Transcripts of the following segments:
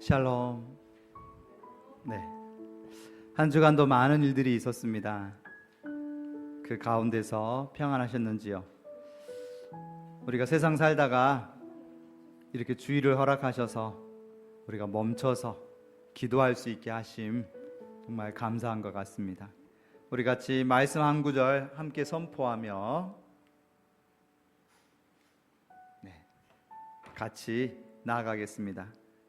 샬롬. 네, 한 주간도 많은 일들이 있었습니다. 그 가운데서 평안하셨는지요? 우리가 세상 살다가 이렇게 주의를 허락하셔서 우리가 멈춰서 기도할 수 있게 하심 정말 감사한 것 같습니다. 우리 같이 말씀 한 구절 함께 선포하며 같이 나아가겠습니다.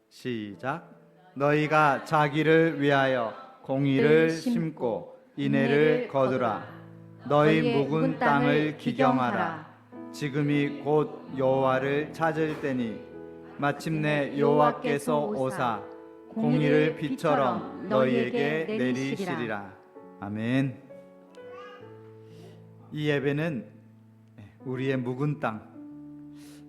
시작. 너희가 자기를 위하여 공의를 심고 인애를 거두라. 너희 묵은 땅을 기경하라. 지금이 곧 여호와를 찾을 때니 마침내 여호와께서 오사 공의를 비처럼 너희에게 내리시리라. 아멘. 이 예배는 우리의 묵은 땅,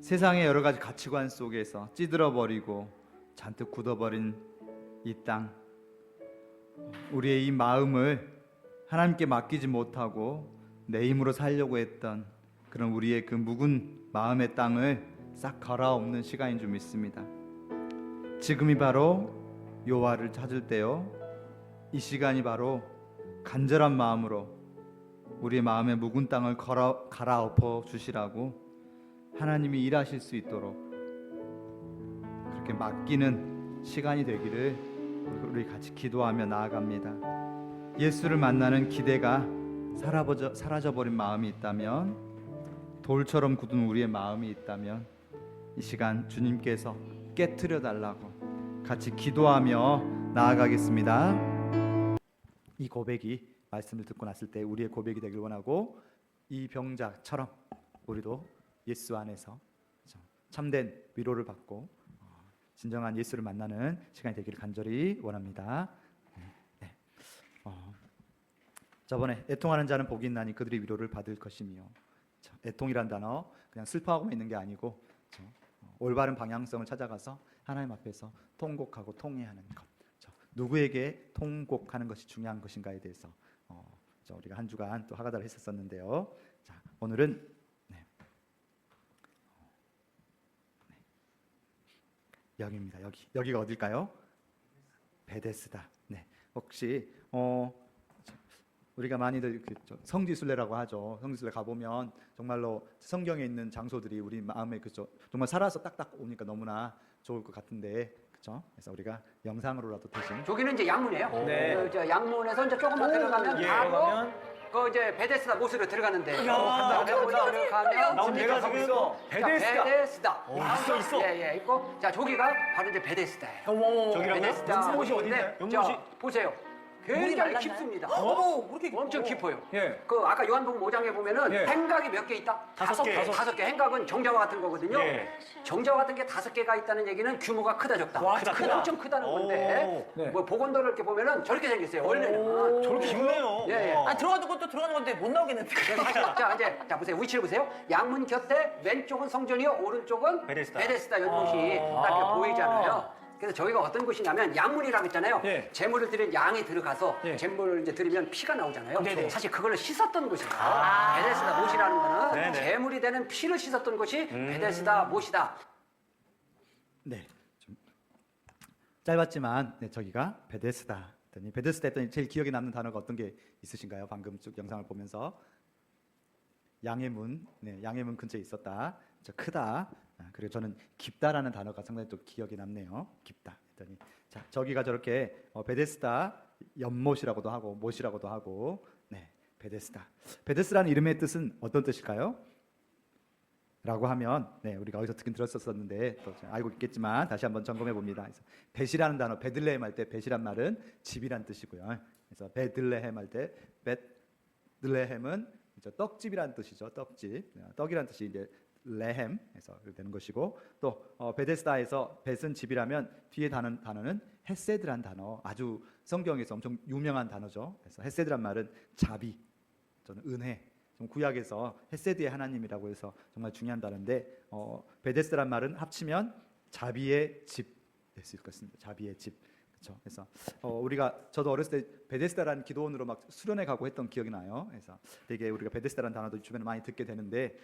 세상의 여러 가지 가치관 속에서 찌들어버리고 잔뜩 굳어버린 이 땅, 우리의 이 마음을 하나님께 맡기지 못하고 내 힘으로 살려고 했던 그런 우리의 그 묵은 마음의 땅을 싹 갈아엎는 시간인 줄 믿습니다. 지금이 바로 여호와를 찾을 때요, 이 시간이 바로 간절한 마음으로 우리의 마음의 묵은 땅을 갈아엎어 주시라고 하나님이 일하실 수 있도록 그렇게 맡기는 시간이 되기를 우리 같이 기도하며 나아갑니다. 예수를 만나는 기대가 사라져버린 마음이 있다면, 돌처럼 굳은 우리의 마음이 있다면 이 시간 주님께서 깨트려 달라고 같이 기도하며 나아가겠습니다. 이 고백이 말씀을 듣고 났을 때 우리의 고백이 되길 원하고, 이 병자처럼 우리도 예수 안에서 참된 위로를 받고 진정한 예수를 만나는 시간이 되기를 간절히 원합니다. 저번에 애통하는 자는 복이 있나니 그들이 위로를 받을 것이며, 애통이란 단어 그냥 슬퍼하고만 있는 게 아니고 올바른 방향성을 찾아가서 하나님 앞에서 통곡하고 통회하는 것, 누구에게 통곡하는 것이 중요한 것인가에 대해서 우리가 한 주간 또 하가다를 했었는데요. 자, 오늘은 여기입니다. 여기가 어딜까요? 베데스다. 네, 혹시 우리가 많이들 성지순례라고 하죠. 성지순례 가보면 정말로 성경에 있는 장소들이 우리 마음에 정말 살아서 딱딱 오니까 너무나 좋을 것 같은데, 그렇죠? 그래서 우리가 영상으로라도 대신 저기는 이제 양문이에요. 네. 저 양문에서 이제 조금만 들어가면 예, 바로 그러면 그 이제 베데스다 모스로 들어가는데. 들어가면 저기 내가 지금 있어. 베데스다. 베데스다. 있어. 예, 있고. 자, 저기가 바로 이제 베데스다예요. 저기라고요? 베데스다. 용무시 어디인데? 용무시? 보세요. 굉장히 깊습니다. 엄청 깊어요. 예. 그 아까 요한복음 5장에 보면은 예. 행각이 몇 개 있다? 다섯 개. 다섯 개. 행각은 정자와 같은 거거든요. 예. 정자와 같은 게 5개가 있다는 얘기는 규모가 크다 적다. 와, 크다. 엄청 크다는 건데. 네. 뭐 복원도를 이렇게 보면은 저렇게 생겼어요. 원래는. 저렇게 깊네요. 예. 아, 들어가는 것도 들어가는 건데 못 나오겠는데. 자 보세요. 위치를 보세요. 양문 곁에 왼쪽은 성전이요, 오른쪽은 베데스다. 연못이 딱 이렇게 보이잖아요. 그래서 저희가 어떤 곳이냐면 양문이라고 했잖아요. 예. 제물을 드린 양이 들어가서 예. 제물을 이제 드리면 피가 나오잖아요. 네네. 사실 그걸 씻었던 곳이에요. 베데스다 못이라는 거는 네네. 제물이 되는 피를 씻었던 곳이 베데스다 못이다. 네, 좀 짧았지만 저기가 베데스다 했더니, 베데스다 했더니 제일 기억에 남는 단어가 어떤 게 있으신가요? 방금 쭉 영상을 보면서 양의 문, 양의 문 근처에 있었다. 크다. 그리고 저는 깊다라는 단어가 상당히 또 기억에 남네요. 깊다 했더니, 자, 저기가 저렇게 베데스다 연못이라고도 하고 못이라고도 하고, 베데스다. 베데스라는 이름의 뜻은 어떤 뜻일까요? 라고 하면 우리가 어디서 듣긴 들었었는데 또 알고 있겠지만 다시 한번 점검해 봅니다. 그래서 벳이라는 단어, 베들레헴 할 때 벳이란 말은 집이란 뜻이고요. 그래서 베들레헴 할 때 베들레헴은 떡집이란 뜻이죠. 떡집, 떡이란 뜻이 이제 레헴에서 되는 것이고, 또 베데스다에서 벳은 집이라면 뒤에 단어는 헤세드란 단어, 아주 성경에서 엄청 유명한 단어죠. 그래서 헤세드란 말은 자비, 저는 은혜, 좀 구약에서 헤세드의 하나님이라고 해서 정말 중요한 단어인데, 베데스다란 말은 합치면 자비의 집 될 수 있을 것 같습니다. 자비의 집. 그렇죠. 그래서 저도 어렸을 때 베데스다라는 기도원으로 막 수련회 가고 했던 기억이 나요. 그래서 되게 우리가 베데스다라는 단어도 주변에 많이 듣게 되는데,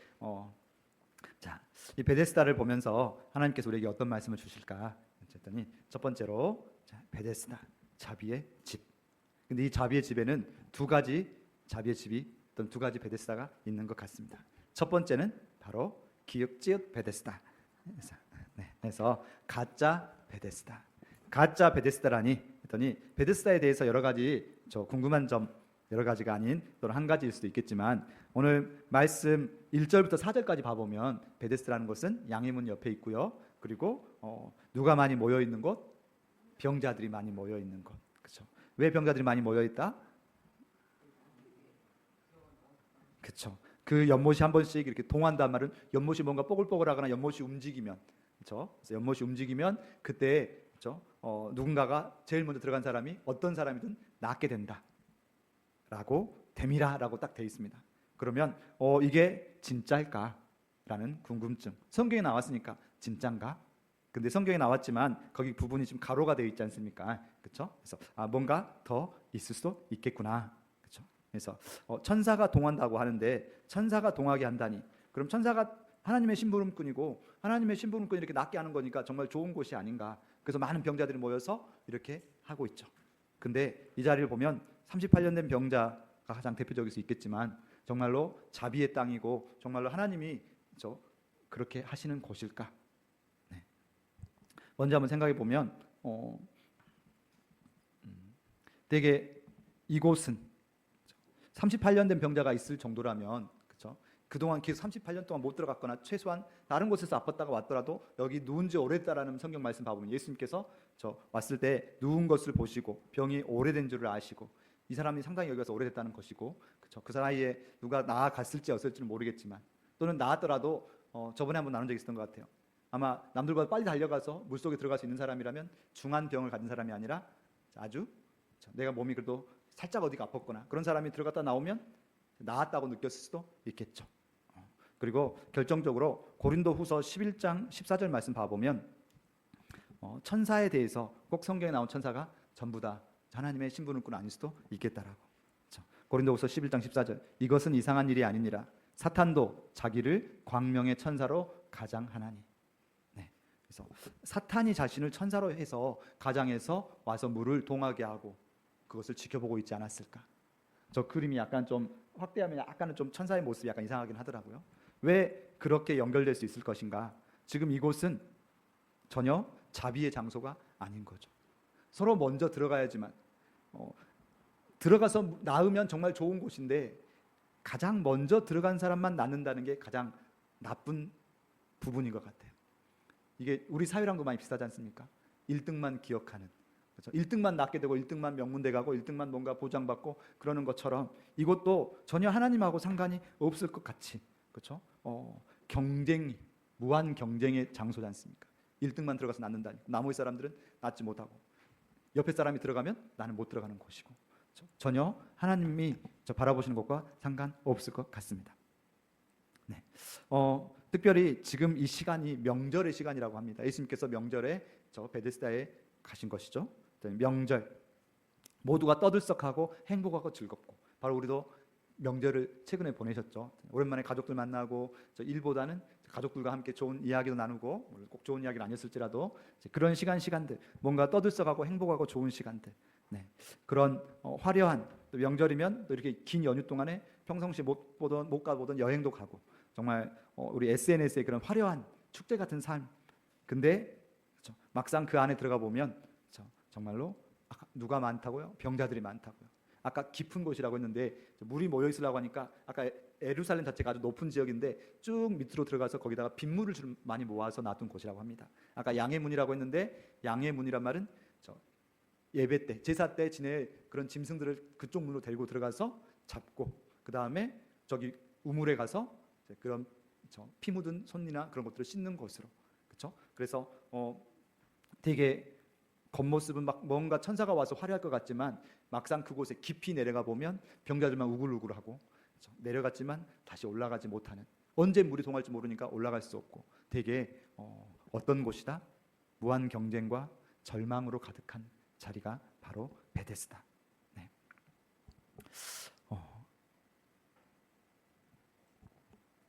자, 이 베데스다를 보면서 하나님께서 우리에게 어떤 말씀을 주실까? 그랬더니 첫 번째로 자, 베데스다, 자비의 집. 근데 이 자비의 집에는 두 가지 자비의 집이 어떤 두 가지 베데스다가 있는 것 같습니다. 첫 번째는 바로 기역지읒 베데스다. 그래서 가짜 베데스다. 가짜 베데스다라니 했더니 베데스다에 대해서 여러 가지 궁금한 점 여러 가지가 아닌 또는 한 가지일 수도 있겠지만 오늘 말씀 1절부터 4절까지 봐보면 베데스다라는 것은 양의 문 옆에 있고요. 그리고 누가 많이 모여 있는 곳? 병자들이 많이 모여 있는 곳. 그렇죠? 왜 병자들이 많이 모여 있다? 그렇죠. 그 연못이 한 번씩 이렇게 동한단 말은 연못이 뭔가 뽀글뽀글하거나 연못이 움직이면 그렇죠. 그래서 연못이 움직이면 그때 그렇죠. 누군가가 제일 먼저 들어간 사람이 어떤 사람이든 낫게 된다라고 됨이라라고 딱 돼 있습니다. 그러면 이게 진짜일까라는 궁금증. 성경에 나왔으니까 진짠가? 근데 성경에 나왔지만 거기 부분이 지금 가로가 되어 있지 않습니까? 그렇죠? 그래서 뭔가 더 있을 수도 있겠구나. 그렇죠? 그래서 천사가 동한다고 하는데 천사가 동하게 한다니 그럼 천사가 하나님의 심부름꾼이고 하나님의 심부름꾼이 이렇게 낫게 하는 거니까 정말 좋은 곳이 아닌가. 그래서 많은 병자들이 모여서 이렇게 하고 있죠. 근데 이 자리를 보면 38년 된 병자가 가장 대표적일 수 있겠지만 정말로 자비의 땅이고 정말로 하나님이 그렇게 하시는 곳일까? 네. 먼저 한번 생각해 보면 되게 이곳은 38년 된 병자가 있을 정도라면 그렇죠? 그동안 계속 38년 동안 못 들어갔거나 최소한 다른 곳에서 아팠다가 왔더라도 여기 누운 지 오래됐다라는 성경 말씀 봐보면 예수님께서 왔을 때 누운 것을 보시고 병이 오래된 줄을 아시고 이 사람이 상당히 여기 와서 오래됐다는 것이고 그렇죠? 그 사이에 누가 나아갔을지 없을지는 모르겠지만 또는 나았더라도 저번에 한번 나눈 적이 있었던 것 같아요. 아마 남들보다 빨리 달려가서 물속에 들어갈 수 있는 사람이라면 중한 병을 가진 사람이 아니라 아주 내가 몸이 그래도 살짝 어디가 아팠거나 그런 사람이 들어갔다 나오면 나았다고 느꼈을 수도 있겠죠. 그리고 결정적으로 고린도후서 11장 14절 말씀 봐보면 천사에 대해서 꼭 성경에 나온 천사가 전부 다 하나님의 신분꾼 아닐 수도 있겠다라고. 그렇죠? 고린도후서 11장 14절 이것은 이상한 일이 아니니라 사탄도 자기를 광명의 천사로 가장하나니. 네. 그래서 사탄이 자신을 천사로 해서 가장해서 와서 물을 동하게 하고 그것을 지켜보고 있지 않았을까. 저 그림이 약간 좀 확대하면 약간은 좀 천사의 모습이 약간 이상하긴 하더라고요. 왜 그렇게 연결될 수 있을 것인가? 지금 이곳은 전혀 자비의 장소가 아닌 거죠. 서로 먼저 들어가야지만 들어가서 낳으면 정말 좋은 곳인데 가장 먼저 들어간 사람만 낳는다는 게 가장 나쁜 부분인 것 같아요. 이게 우리 사회랑도 많이 비슷하지 않습니까? 1등만 기억하는 그렇죠? 1등만 낳게 되고 1등만 명문대 가고 1등만 뭔가 보장받고 그러는 것처럼 이것도 전혀 하나님하고 상관이 없을 것 같이 그렇죠? 경쟁이 무한 경쟁의 장소지 않습니까? 1등만 들어가서 낳는다니 나머지 사람들은 낳지 못하고 옆에 사람이 들어가면 나는 못 들어가는 곳이고 그렇죠? 전혀 하나님이 바라보시는 것과 상관없을 것 같습니다. 네. 특별히 지금 이 시간이 명절의 시간이라고 합니다. 예수님께서 명절에 베데스다에 가신 것이죠. 명절 모두가 떠들썩하고 행복하고 즐겁고 바로 우리도 명절을 최근에 보내셨죠. 오랜만에 가족들 만나고 일보다는 가족들과 함께 좋은 이야기도 나누고 꼭 좋은 이야기는 아니었을지라도 그런 시간들 뭔가 떠들썩하고 행복하고 좋은 시간들 네. 그런 화려한 또 명절이면 또 이렇게 긴 연휴 동안에 평상시 못 가보던 여행도 가고 정말 우리 SNS의 그런 화려한 축제 같은 삶 근데 그렇죠. 막상 그 안에 들어가 보면 그렇죠. 정말로 누가 많다고요? 병자들이 많다고요. 아까 깊은 곳이라고 했는데 물이 모여 있으려고 하니까 아까 예루살렘 자체가 아주 높은 지역인데 쭉 밑으로 들어가서 거기다가 빗물을 좀 많이 모아서 놔둔 곳이라고 합니다. 아까 양의 문이라고 했는데 양의 문이란 말은 예배 때 제사 때 지낼 그런 짐승들을 그쪽 문으로 데리고 들어가서 잡고 그 다음에 저기 우물에 가서 그런 피 묻은 손이나 그런 것들을 씻는 곳으로 그렇죠. 그래서 되게 겉모습은 막 뭔가 천사가 와서 화려할 것 같지만 막상 그곳에 깊이 내려가 보면 병자들만 우글우글하고 그렇죠? 내려갔지만 다시 올라가지 못하는 언제 물이 동할지 모르니까 올라갈 수 없고 되게 어떤 곳이다? 무한 경쟁과 절망으로 가득한 자리가 바로 베데스다. 네.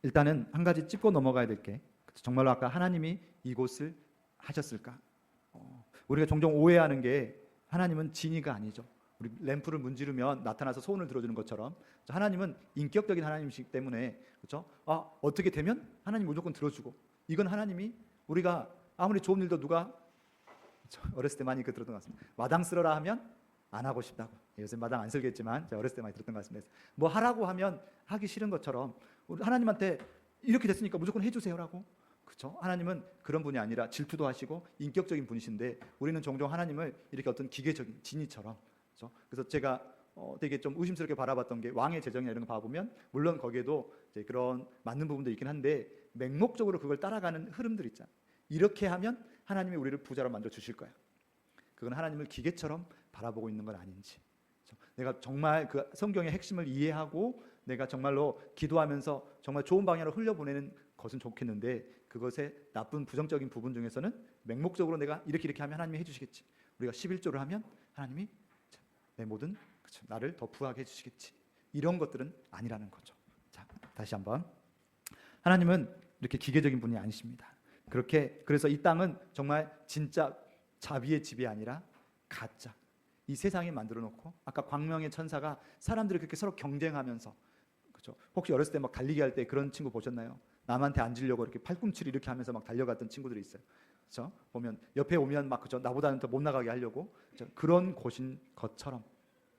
일단은 한 가지 짚고 넘어가야 될 게 정말로 아까 하나님이 이곳을 하셨을까? 우리가 종종 오해하는 게 하나님은 진이가 아니죠. 우리 램프를 문지르면 나타나서 소원을 들어주는 것처럼 하나님은 인격적인 하나님이시기 때문에 그렇죠? 어떻게 되면 하나님 무조건 들어주고 이건 하나님이 우리가 아무리 좋은 일도 누가 어렸을 때 많이 들었던 것 같습니다. 마당 쓸어라 하면 안 하고 싶다고. 요새 마당 안 쓸겠지만 제가 어렸을 때 많이 들었던 것 같습니다. 뭐 하라고 하면 하기 싫은 것처럼 우리 하나님한테 이렇게 됐으니까 무조건 해주세요라고. 그렇죠? 하나님은 그런 분이 아니라 질투도 하시고 인격적인 분이신데 우리는 종종 하나님을 이렇게 어떤 기계적인 진이처럼. 그렇죠? 그래서 제가 되게 좀 의심스럽게 바라봤던 게 왕의 재정이나 이런 거 봐보면 물론 거기에도 이제 그런 맞는 부분도 있긴 한데 맹목적으로 그걸 따라가는 흐름들 있잖아요. 이렇게 하면 하나님이 우리를 부자로 만들어 주실 거야. 그건 하나님을 기계처럼 바라보고 있는 건 아닌지. 그렇죠? 내가 정말 그 성경의 핵심을 이해하고 내가 정말로 기도하면서 정말 좋은 방향으로 흘려보내는 것은 좋겠는데 그것의 나쁜 부정적인 부분 중에서는 맹목적으로 내가 이렇게 하면 하나님이 해주시겠지. 우리가 11조를 하면 하나님이 내 모든 그렇죠, 나를 더 부하게 해주시겠지. 이런 것들은 아니라는 거죠. 자, 다시 한번 하나님은 이렇게 기계적인 분이 아니십니다. 그래서 이 땅은 정말 진짜 자비의 집이 아니라 가짜 이 세상에 만들어 놓고 아까 광명의 천사가 사람들이 그렇게 서로 경쟁하면서 그렇죠? 혹시 어렸을 때 막 달리기 할 때 그런 친구 보셨나요? 남한테 앉으려고 이렇게 팔꿈치를 이렇게 하면서 막 달려갔던 친구들이 있어요. 그렇죠? 보면 옆에 오면 막 그렇죠? 나보다는 더 못 나가게 하려고 그렇죠? 그런 곳인 것처럼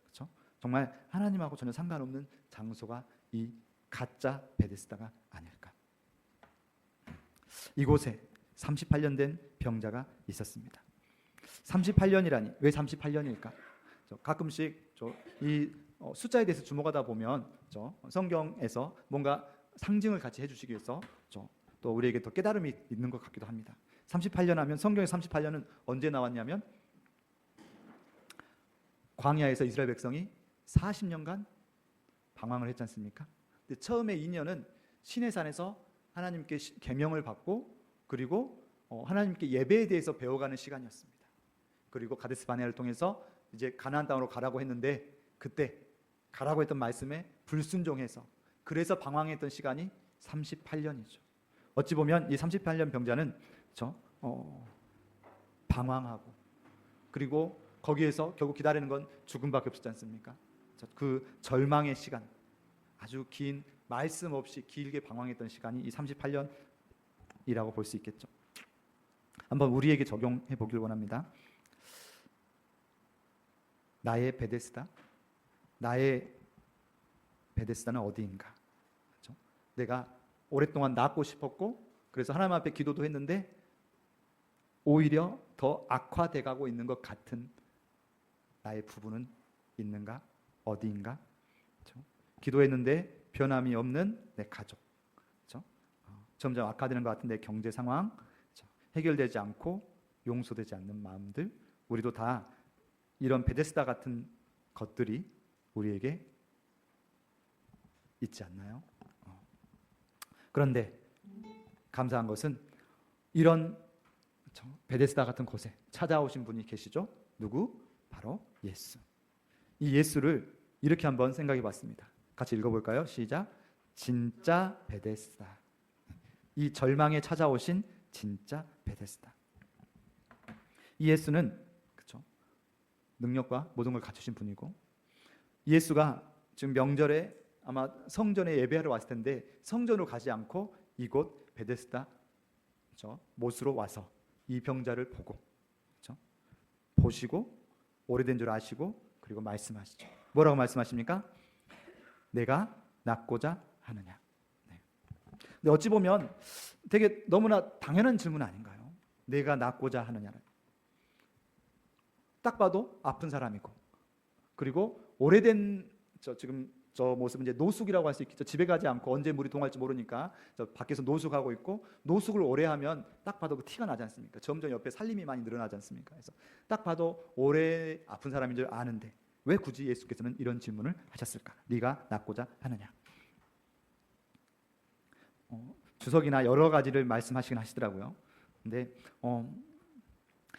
그렇죠? 정말 하나님하고 전혀 상관없는 장소가 이 가짜 베데스다가 아닐까. 이곳에 38년 된 병자가 있었습니다. 38년이라니 왜 38년일까? 가끔씩 이 숫자에 대해서 주목하다 보면 성경에서 뭔가 상징을 같이 해주시기 위해서 또 우리에게 더 깨달음이 있는 것 같기도 합니다. 38년 하면 성경의 38년은 언제 나왔냐면 광야에서 이스라엘 백성이 40년간 방황을 했지 않습니까? 근데 처음에 2년은 시내산에서 하나님께 계명을 받고 그리고 하나님께 예배에 대해서 배워가는 시간이었습니다. 그리고 가데스 바네아를 통해서 이제 가나안 땅으로 가라고 했는데 그때 가라고 했던 말씀에 불순종해서 그래서 방황했던 시간이 38년이죠. 어찌 보면 이 38년 병자는 방황하고 그리고 거기에서 결국 기다리는 건 죽음밖에 없었지 않습니까? 그 절망의 시간, 아주 긴 말씀 없이 길게 방황했던 시간이 이 38년이라고 볼 수 있겠죠. 한번 우리에게 적용해 보길 원합니다. 나의 베데스다는 어디인가? 그렇죠? 내가 오랫동안 낳고 싶었고 그래서 하나님 앞에 기도도 했는데 오히려 더 악화돼가고 있는 것 같은 나의 부분은 있는가? 어디인가? 그렇죠? 기도했는데 변함이 없는 내 가족, 그렇죠? 점점 악화되는 것 같은 내 경제 상황, 그렇죠? 해결되지 않고 용서되지 않는 마음들, 우리도 다 이런 베데스다 같은 것들이 우리에게 있지 않나요? 그런데 감사한 것은 이런 베데스다 같은 곳에 찾아오신 분이 계시죠? 누구? 바로 예수. 이 예수를 이렇게 한번 생각해 봤습니다. 같이 읽어볼까요? 시작. 진짜 베데스다. 이 절망에 찾아오신 진짜 베데스다. 이 예수는 그렇죠? 능력과 모든 걸 갖추신 분이고 예수가 지금 명절에 아마 성전에 예배하러 왔을 텐데 성전으로 가지 않고 이곳 베데스다 그렇죠? 못으로 와서 이 병자를 보고 그렇죠? 보시고 오래된 줄 아시고 그리고 말씀하시죠. 뭐라고 말씀하십니까? 내가 낫고자 하느냐. 네. 근데 어찌 보면 되게 너무나 당연한 질문 아닌가요? 내가 낫고자 하느냐는. 딱 봐도 아픈 사람이고 그리고 오래된 지금 저 모습은 이제 노숙이라고 할 수 있겠죠. 집에 가지 않고 언제 물이 동할지 모르니까 저 밖에서 노숙하고 있고 노숙을 오래 하면 딱 봐도 그 티가 나지 않습니까? 점점 옆에 살림이 많이 늘어나지 않습니까? 그래서 딱 봐도 오래 아픈 사람인 줄 아는데 왜 굳이 예수께서는 이런 질문을 하셨을까? 네가 낫고자 하느냐? 주석이나 여러 가지를 말씀하시긴 하시더라고요. 근데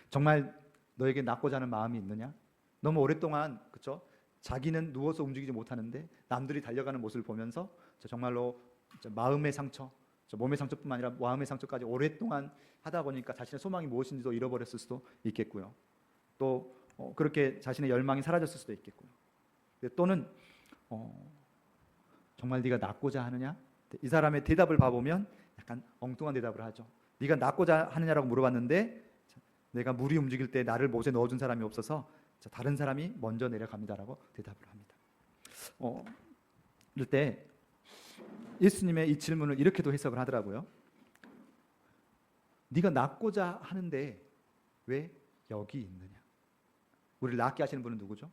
정말 너에게 낫고자 하는 마음이 있느냐? 너무 오랫동안 그렇죠? 자기는 누워서 움직이지 못하는데 남들이 달려가는 모습을 보면서 정말로 마음의 상처, 몸의 상처뿐만 아니라 마음의 상처까지 오랫동안 하다 보니까 자신의 소망이 무엇인지도 잃어버렸을 수도 있겠고요. 또 그렇게 자신의 열망이 사라졌을 수도 있겠고요. 또는 정말 네가 낫고자 하느냐? 이 사람의 대답을 봐보면 약간 엉뚱한 대답을 하죠. 네가 낫고자 하느냐라고 물어봤는데 내가 물이 움직일 때 나를 못에 넣어준 사람이 없어서 다른 사람이 먼저 내려갑니다라고 대답을 합니다. 이럴 때 예수님의 이 질문을 이렇게도 해석을 하더라고요. 네가 낫고자 하는데 왜 여기 있느냐? 우리를 낫게 하시는 분은 누구죠?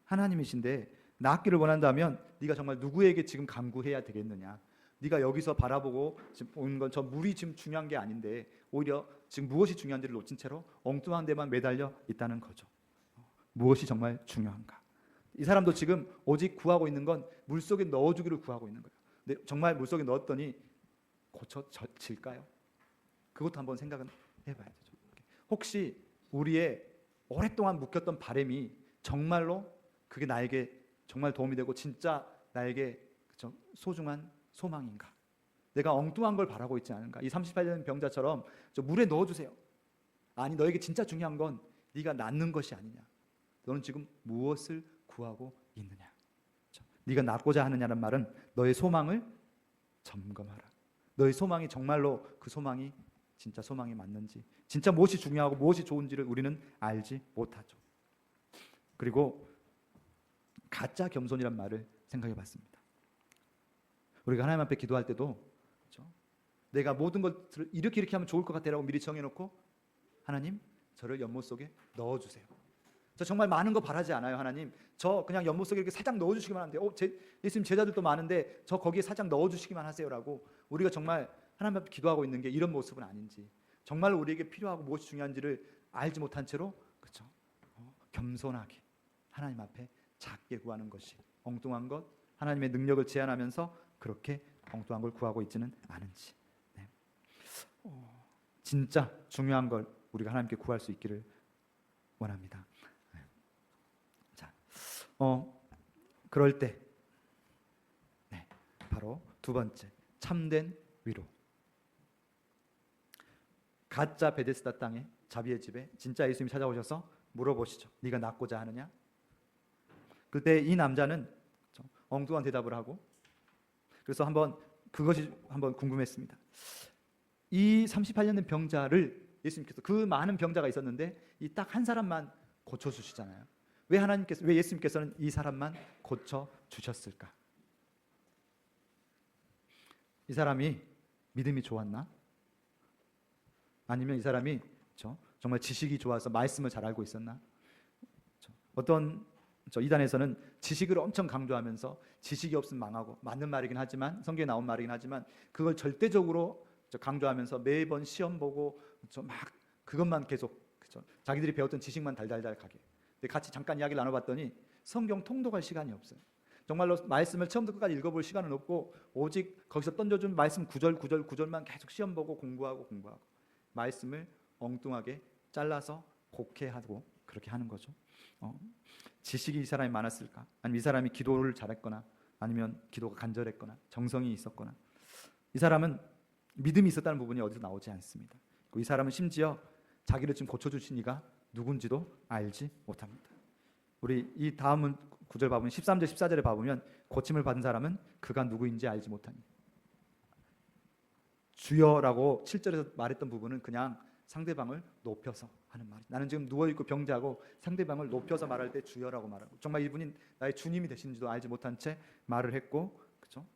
하나님이신데 낫기를 원한다면 네가 정말 누구에게 지금 간구해야 되겠느냐? 네가 여기서 바라보고 지금 보는 건 저 물이 지금 중요한 게 아닌데 오히려 지금 무엇이 중요한지를 놓친 채로 엉뚱한 데만 매달려 있다는 거죠. 무엇이 정말 중요한가? 이 사람도 지금 오직 구하고 있는 건 물속에 넣어주기를 구하고 있는 거예요. 근데 정말 물속에 넣었더니 고쳐질까요? 그것도 한번 생각은 해봐야 되죠. 혹시 우리의 오랫동안 묵혔던 바람이 정말로 그게 나에게 정말 도움이 되고 진짜 나에게 소중한 소망인가? 내가 엉뚱한 걸 바라고 있지 않은가? 이 38년 병자처럼 저 물에 넣어주세요. 아니 너에게 진짜 중요한 건 네가 낫는 것이 아니냐? 너는 지금 무엇을 구하고 있느냐? 네가 낫고자 하느냐는 말은 너의 소망을 점검하라. 너의 소망이 정말로 그 소망이 진짜 소망이 맞는지, 진짜 무엇이 중요하고 무엇이 좋은지를 우리는 알지 못하죠. 그리고 가짜 겸손이란 말을 생각해봤습니다. 우리가 하나님 앞에 기도할 때도 내가 모든 것들을 이렇게 하면 좋을 것 같아라고 미리 정해놓고 하나님 저를 연못 속에 넣어주세요. 저 정말 많은 거 바라지 않아요. 하나님 저 그냥 연못 속에 이렇게 살짝 넣어주시기만 하면 돼요. 예수님 제자들도 많은데 저 거기에 살짝 넣어주시기만 하세요라고 우리가 정말 하나님 앞에 기도하고 있는 게 이런 모습은 아닌지, 정말 우리에게 필요하고 무엇이 중요한지를 알지 못한 채로 겸손하게 하나님 앞에 작게 구하는 것이 엉뚱한 것, 하나님의 능력을 제한하면서 그렇게 엉뚱한 걸 구하고 있지는 않은지, 진짜 중요한 걸 우리가 하나님께 구할 수 있기를 원합니다. 자, 그럴 때 바로 두 번째 참된 위로. 가짜 베데스다 땅에 자비의 집에 진짜 예수님이 찾아오셔서 물어보시죠. 네가 낫고자 하느냐? 그때 이 남자는 엉뚱한 대답을 하고, 그래서 그것이 한번 궁금했습니다. 이 38년 된 병자를 예수님께서, 그 많은 병자가 있었는데 이 딱 한 사람만 고쳐 주시잖아요. 왜 예수님께서는 이 사람만 고쳐 주셨을까? 이 사람이 믿음이 좋았나? 아니면 이 사람이 정말 지식이 좋아서 말씀을 잘 알고 있었나? 어떤 이단에서는 지식을 엄청 강조하면서 지식이 없으면 망하고, 맞는 말이긴 하지만, 성경에 나온 말이긴 하지만 그걸 절대적으로 강조하면서 매번 시험 보고 막 그것만 계속 자기들이 배웠던 지식만 달달달 가게. 근데 같이 잠깐 이야기를 나눠봤더니 성경 통독할 시간이 없어요. 정말로 말씀을 처음부터 끝까지 읽어볼 시간은 없고 오직 거기서 던져준 말씀 구절만 계속 시험 보고 공부하고 말씀을 엉뚱하게 잘라서 곡해하고 그렇게 하는 거죠. 지식이 이 사람이 많았을까? 아니면 이 사람이 기도를 잘했거나, 아니면 기도가 간절했거나, 정성이 있었거나. 이 사람은 믿음이 있었다는 부분이 어디서 나오지 않습니다. 이 사람은 심지어 자기를 지금 고쳐주신 이가 누군지도 알지 못합니다. 우리 이 다음 구절 봐보면 13절 14절에 봐보면 고침을 받은 사람은 그가 누구인지 알지 못하니. 주여라고 7절에서 말했던 부분은 그냥 상대방을 높여서 하는 말이. 나는 지금 누워있고 병자고 상대방을 높여서 말할 때 주여라고 말하고, 정말 이분이 나의 주님이 되신지도 알지 못한 채 말을 했고, 그렇죠?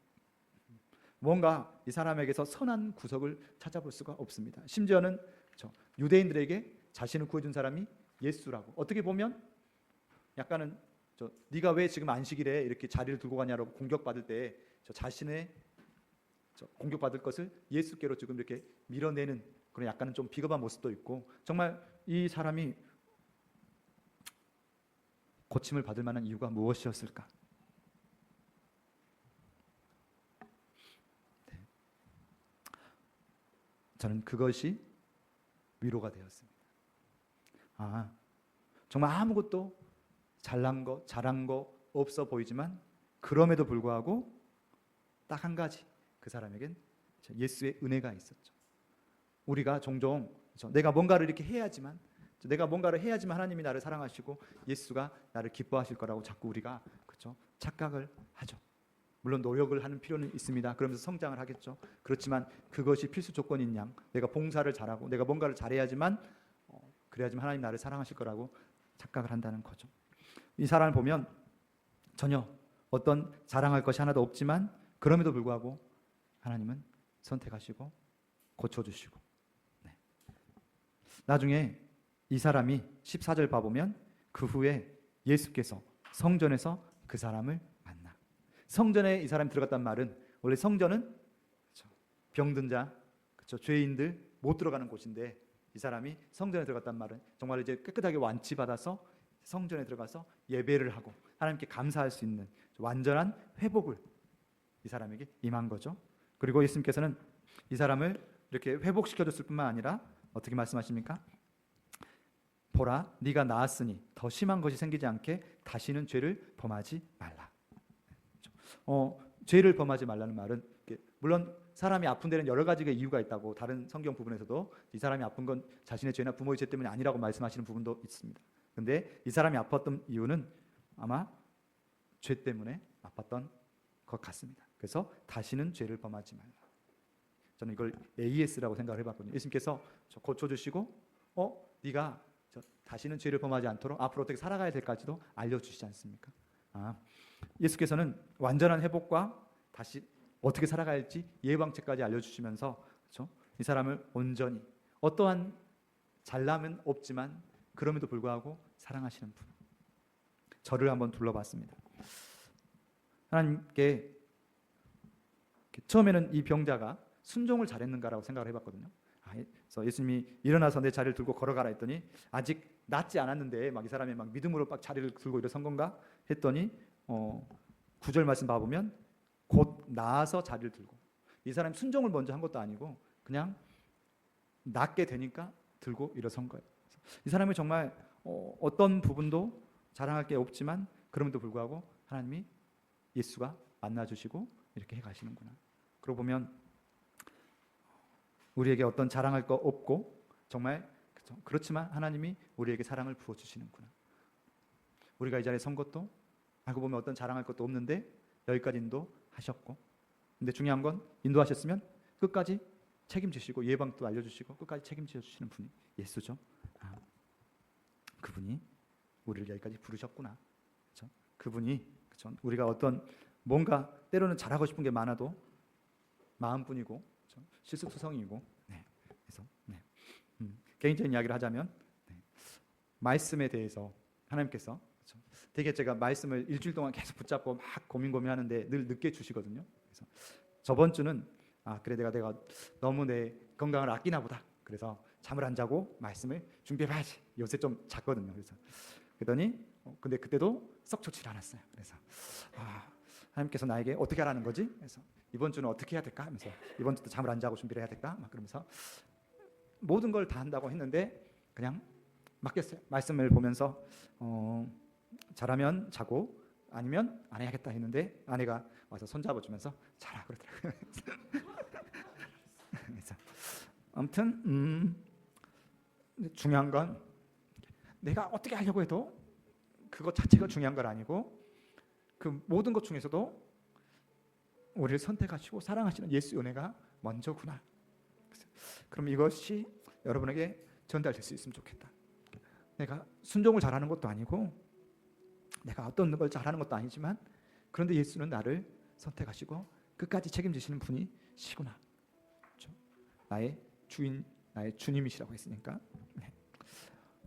뭔가 이 사람에게서 선한 구석을 찾아볼 수가 없습니다. 심지어는 유대인들에게 자신을 구해준 사람이 예수라고, 어떻게 보면 약간은 네가 왜 지금 안식일에 이렇게 자리를 들고 가냐라고 공격받을 때 자신의 공격받을 것을 예수께로 지금 이렇게 밀어내는 그런 약간은 좀 비겁한 모습도 있고, 정말 이 사람이 고침을 받을 만한 이유가 무엇이었을까? 저는 그것이 위로가 되었습니다. 정말 아무것도 잘한 거 없어 보이지만 그럼에도 불구하고 딱 한 가지, 그 사람에겐 예수의 은혜가 있었죠. 우리가 종종 내가 뭔가를 이렇게 해야지만 하나님이 나를 사랑하시고 예수가 나를 기뻐하실 거라고 자꾸 우리가 그렇죠? 착각을 하죠. 물론 노력을 하는 필요는 있습니다. 그러면서 성장을 하겠죠. 그렇지만 그것이 필수 조건인 양 내가 봉사를 잘하고 내가 뭔가를 잘해야지만 그래야지만 하나님 나를 사랑하실 거라고 착각을 한다는 거죠. 이 사람을 보면 전혀 어떤 자랑할 것이 하나도 없지만 그럼에도 불구하고 하나님은 선택하시고 고쳐주시고 나중에 이 사람이 14절 봐보면 그 후에 예수께서 성전에서 그 사람을 만나. 성전에 이 사람이 들어갔단 말은 원래 성전은 병든 자, 죄인들 못 들어가는 곳인데 이 사람이 성전에 들어갔단 말은 정말 이제 깨끗하게 완치받아서 성전에 들어가서 예배를 하고 하나님께 감사할 수 있는 완전한 회복을 이 사람에게 임한 거죠. 그리고 예수님께서는 이 사람을 이렇게 회복시켜줬을 뿐만 아니라 어떻게 말씀하십니까? 보라, 네가 나았으니 더 심한 것이 생기지 않게 다시는 죄를 범하지 말라. 죄를 범하지 말라는 말은 물론 사람이 아픈 데는 여러 가지의 이유가 있다고 다른 성경 부분에서도 이 사람이 아픈 건 자신의 죄나 부모의 죄 때문이 아니라고 말씀하시는 부분도 있습니다. 근데 이 사람이 아팠던 이유는 아마 죄 때문에 아팠던 것 같습니다. 그래서 다시는 죄를 범하지 말라. 저는 이걸 AS라고 생각을 해봤거든요. 예수님께서 고쳐주시고 네가 다시는 죄를 범하지 않도록 앞으로 어떻게 살아가야 될까지도 알려주시지 않습니까? 예수께서는 완전한 회복과 다시 어떻게 살아가야 할지 예방책까지 알려주시면서 그렇죠? 이 사람을 온전히 어떠한 잘남은 없지만 그럼에도 불구하고 사랑하시는 분. 저를 한번 둘러봤습니다. 하나님께 처음에는 이 병자가 순종을 잘했는가라고 생각을 해봤거든요. 그래서 예수님이 일어나서 내 자리를 들고 걸어가라 했더니 아직 낫지 않았는데 막 이 사람이 막 믿음으로 막 자리를 들고 일어선 건가 했더니 9절 말씀 봐보면 곧 나아서 자리를 들고 이 사람이 순종을 먼저 한 것도 아니고 그냥 낫게 되니까 들고 일어선 거예요. 이 사람이 정말 어떤 부분도 자랑할 게 없지만 그럼에도 불구하고 하나님이 예수가 만나주시고 이렇게 해가시는구나. 그러고 보면 우리에게 어떤 자랑할 거 없고 정말 그렇지만 하나님이 우리에게 사랑을 부어주시는구나. 우리가 이 자리에 선 것도 알고 보면 어떤 자랑할 것도 없는데 여기까지 인도하셨고 근데 중요한 건 인도하셨으면 끝까지 책임지시고 예방도 알려주시고 끝까지 책임져 주시는 분이 예수죠. 그분이 우리를 여기까지 부르셨구나. 그렇죠? 그분이 그렇죠? 우리가 어떤 뭔가 때로는 잘하고 싶은 게 많아도 마음뿐이고 그렇죠? 실수투성이고 그래서 개인적인 이야기를 하자면 말씀에 대해서 하나님께서 그렇죠? 되게 제가 말씀을 일주일 동안 계속 붙잡고 막 고민하는데 늘 늦게 주시거든요. 그래서 저번 주는 그래 내가 너무 내 건강을 아끼나 보다. 그래서 잠을 안 자고 말씀을 준비해봐야지. 요새 좀 잤거든요. 그래서 그러더니 근데 그때도 썩 좋지 않았어요. 그래서 하나님께서 나에게 어떻게 하라는 거지? 그래서 이번 주는 어떻게 해야 될까? 하면서 이번 주도 잠을 안 자고 준비를 해야 될까? 막 그러면서 모든 걸 다 한다고 했는데 그냥 맡겼어요. 말씀을 보면서 잘하면 자고 아니면 안 해야겠다 했는데 아내가 와서 손잡아주면서 자라 그러더라고요. 그래서 아무튼 중요한 건 내가 어떻게 하려고 해도 그것 자체가 중요한 건 아니고 그 모든 것 중에서도 우리를 선택하시고 사랑하시는 예수 은혜가 먼저구나. 그럼 이것이 여러분에게 전달될 수 있으면 좋겠다. 내가 순종을 잘하는 것도 아니고 내가 어떤 걸 잘하는 것도 아니지만 그런데 예수는 나를 선택하시고 끝까지 책임지시는 분이시구나. 그렇죠? 나의 주인, 나의 주님이시라고 했으니까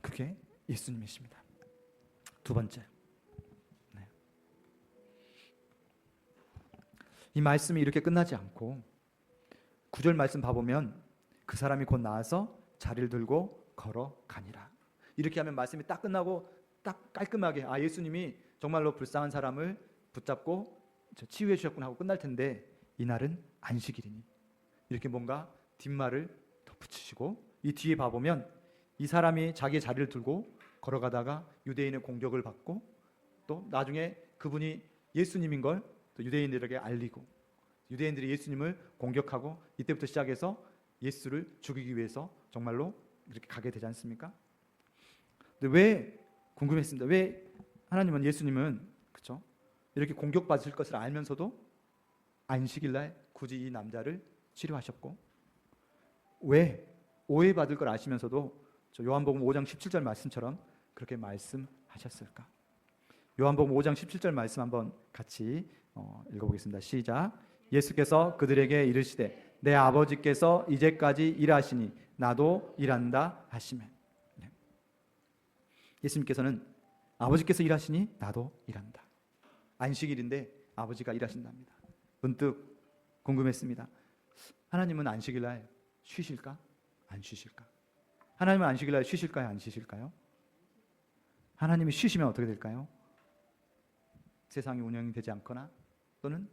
그게 예수님이십니다. 두 번째, 이 말씀이 이렇게 끝나지 않고 9절 말씀 봐보면 그 사람이 곧 나와서 자리를 들고 걸어가니라. 이렇게 하면 말씀이 딱 끝나고 딱 깔끔하게 예수님이 정말로 불쌍한 사람을 붙잡고 치유해 주셨구나 하고 끝날 텐데 이날은 안식일이니 이렇게 뭔가 뒷말을 덧붙이시고 이 뒤에 봐보면 이 사람이 자기의 자리를 들고 걸어가다가 유대인의 공격을 받고 또 나중에 그분이 예수님인 걸 또 유대인들에게 알리고 유대인들이 예수님을 공격하고 이때부터 시작해서 예수를 죽이기 위해서 정말로 그렇게 가게 되지 않습니까? 근데 왜 궁금했습니다. 왜 하나님은 예수님은 그렇죠? 이렇게 공격받을 것을 알면서도 안식일날 굳이 이 남자를 치료하셨고, 왜 오해받을 걸 아시면서도 요한복음 5장 17절 말씀처럼 그렇게 말씀하셨을까? 요한복음 5장 17절 말씀 한번 같이 읽어보겠습니다. 시작. 예수께서 그들에게 이르시되 내 아버지께서 이제까지 일하시니 나도 일한다 하시매. 네. 예수님께서는 아버지께서 일하시니 나도 일한다. 안식일인데 아버지가 일하신답니다. 문득 궁금했습니다. 하나님은 안식일날 쉬실까? 안 쉬실까? 하나님은 안식일날 쉬실까요? 안 쉬실까요? 하나님이 쉬시면 어떻게 될까요? 세상이 운영이 되지 않거나 또는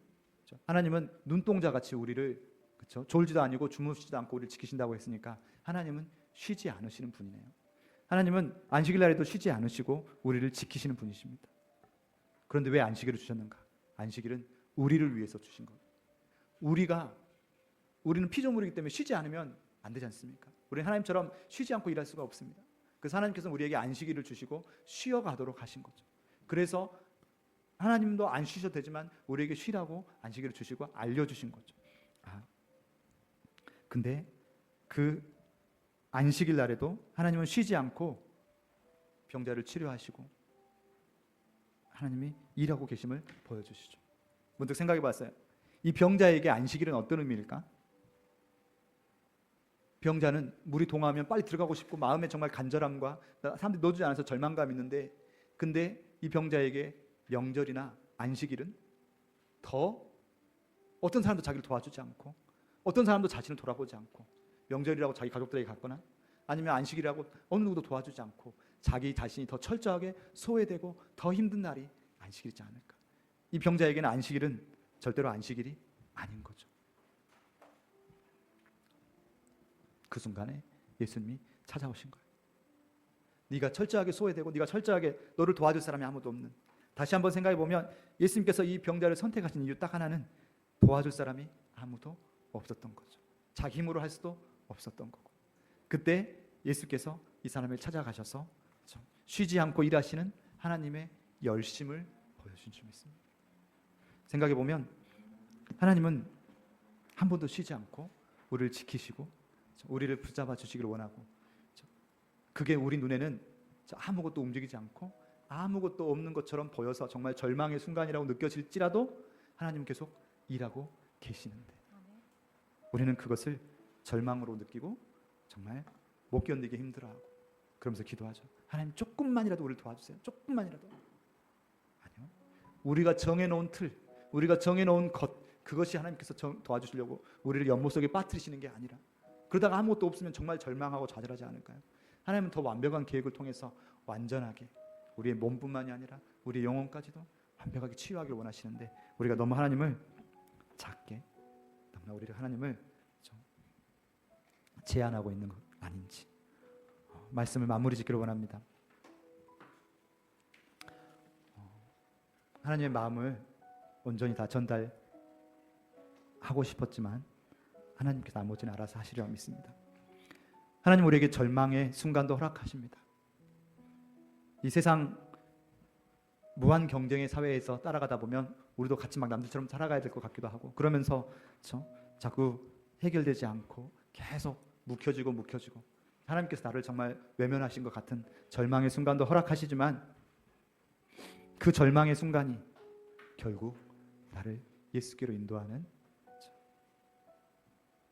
하나님은 눈동자같이 우리를 그렇죠? 졸지도 아니고 주무시지도 않고 우리를 지키신다고 했으니까 하나님은 쉬지 않으시는 분이네요. 하나님은 안식일날에도 쉬지 않으시고 우리를 지키시는 분이십니다. 그런데 왜 안식일을 주셨는가? 안식일은 우리를 위해서 주신 것. 우리는 피조물이기 때문에 쉬지 않으면 안 되지 않습니까? 우리는 하나님처럼 쉬지 않고 일할 수가 없습니다. 그래서 하나님께서는 우리에게 안식일을 주시고 쉬어가도록 하신 거죠. 그래서 하나님도 안 쉬셔도 되지만 우리에게 쉬라고 안식일을 주시고 알려주신 거죠. 근데 그 안식일 날에도 하나님은 쉬지 않고 병자를 치료하시고 하나님이 일하고 계심을 보여주시죠. 문득 생각해 봤어요. 이 병자에게 안식일은 어떤 의미일까? 병자는 물이 동하면 빨리 들어가고 싶고 마음에 정말 간절함과 사람들이 넣어주지 않아서 절망감이 있는데, 근데 이 병자에게 명절이나 안식일은 더 어떤 사람도 자기를 도와주지 않고 어떤 사람도 자신을 돌아보지 않고 명절이라고 자기 가족들에게 갔거나 아니면 안식이라고 어느 누구도 도와주지 않고 자기 자신이 더 철저하게 소외되고 더 힘든 날이 안식일이지 않을까. 이 병자에게는 안식일은 절대로 안식일이 아닌 거죠. 그 순간에 예수님이 찾아오신 거예요. 네가 철저하게 소외되고 네가 철저하게 너를 도와줄 사람이 아무도 없는, 다시 한번 생각해 보면 예수님께서 이 병자를 선택하신 이유 딱 하나는 도와줄 사람이 아무도 없었던 거죠. 자기 힘으로 할 수도 없었던 거고, 그때 예수께서 이 사람을 찾아가셔서 쉬지 않고 일하시는 하나님의 열심을 보여주신 줄 믿습니다. 생각해 보면 하나님은 한 번도 쉬지 않고 우리를 지키시고 우리를 붙잡아 주시기를 원하고, 그게 우리 눈에는 아무것도 움직이지 않고 아무것도 없는 것처럼 보여서 정말 절망의 순간이라고 느껴질지라도 하나님 계속 일하고 계시는데 우리는 그것을 절망으로 느끼고 정말 못 견디게 힘들어하고 그러면서 기도하죠. 하나님 조금만이라도 우리를 도와주세요. 조금만이라도. 아니요. 우리가 정해놓은 틀, 우리가 정해놓은 것, 그것이 하나님께서 도와주시려고 우리를 연못 속에 빠뜨리시는 게 아니라, 그러다가 아무것도 없으면 정말 절망하고 좌절하지 않을까요? 하나님은 더 완벽한 계획을 통해서 완전하게 우리의 몸뿐만이 아니라 우리의 영혼까지도 완벽하게 치유하기를 원하시는데 우리가 너무 하나님을 작게, 너무나 우리를 하나님을 좀 제한하고 있는 것 아닌지 말씀을 마무리 짓기를 원합니다. 하나님의 마음을 온전히 다 전달하고 싶었지만 하나님께서 나머지는 알아서 하시리라 믿습니다. 하나님 우리에게 절망의 순간도 허락하십니다. 이 세상 무한 경쟁의 사회에서 따라가다 보면 우리도 같이 막 남들처럼 살아가야 될 것 같기도 하고, 그러면서 자꾸 해결되지 않고 계속 묵혀지고 하나님께서 나를 정말 외면하신 것 같은 절망의 순간도 허락하시지만 그 절망의 순간이 결국 나를 예수께로 인도하는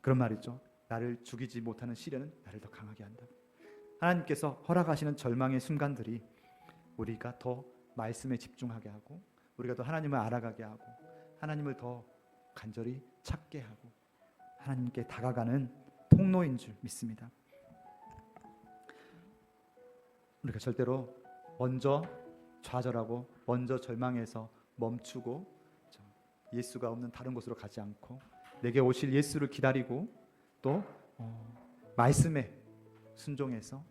그런 말이죠. 나를 죽이지 못하는 시련은 나를 더 강하게 한다. 하나님께서 허락하시는 절망의 순간들이 우리가 더 말씀에 집중하게 하고 우리가 더 하나님을 알아가게 하고 하나님을 더 간절히 찾게 하고 하나님께 다가가는 통로인 줄 믿습니다. 우리가 절대로 먼저 좌절하고 먼저 절망해서 멈추고 예수가 없는 다른 곳으로 가지 않고 내게 오실 예수를 기다리고 또 말씀에 순종해서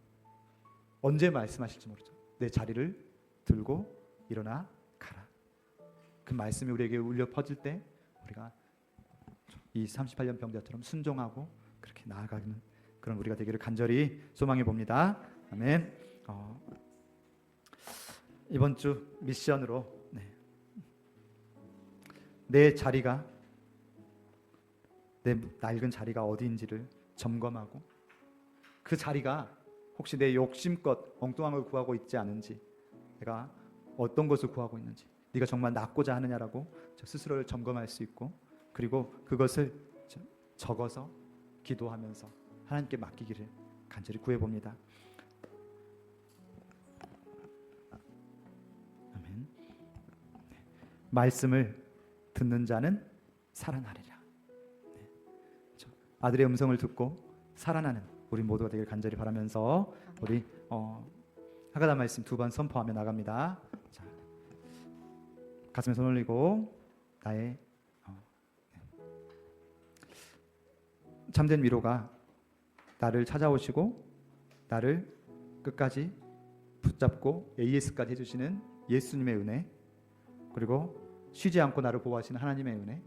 언제 말씀하실지 모르죠. 내 자리를 들고 일어나 가라. 그 말씀이 우리에게 울려 퍼질 때 우리가 이 38년 병자처럼 순종하고 그렇게 나아가는 그런 우리가 되기를 간절히 소망해 봅니다. 아멘. 이번 주 미션으로 내 자리가, 내 낡은 자리가 어디인지를 점검하고 그 자리가 혹시 내 욕심껏 엉뚱한 걸 구하고 있지 않은지, 내가 어떤 것을 구하고 있는지, 네가 정말 낫고자 하느냐라고 저 스스로를 점검할 수 있고, 그리고 그것을 적어서 기도하면서 하나님께 맡기기를 간절히 구해봅니다. 아멘. 말씀을 듣는 자는 살아나리라. 아들의 음성을 듣고 살아나는 우리 모두가 되길 간절히 바라면서 우리 하가다 말씀 2번 선포하며 나갑니다. 자, 가슴에 손 올리고 나의 참된 위로가 나를 찾아오시고 나를 끝까지 붙잡고 AS까지 해주시는 예수님의 은혜, 그리고 쉬지 않고 나를 보호하시는 하나님의 은혜.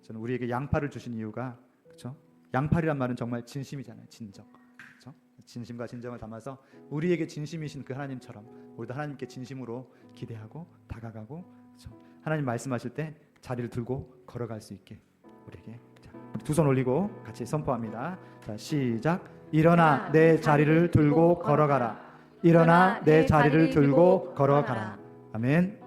저는 우리에게 양팔을 주신 이유가, 그렇죠? 양팔이란 말은 정말 진심이잖아요. 진정. 그렇죠? 진심과 진정을 담아서 우리에게 진심이신 그 하나님처럼 우리도 하나님께 진심으로 기대하고 다가가고, 그렇죠? 하나님 말씀하실 때 자리를 들고 걸어갈 수 있게 우리에게. 자, 우리 두 손 올리고 같이 선포합니다. 자, 시작. 일어나 내 자리를 들고 걸어가라. 일어나 내 자리를 들고 걸어가라. 아멘.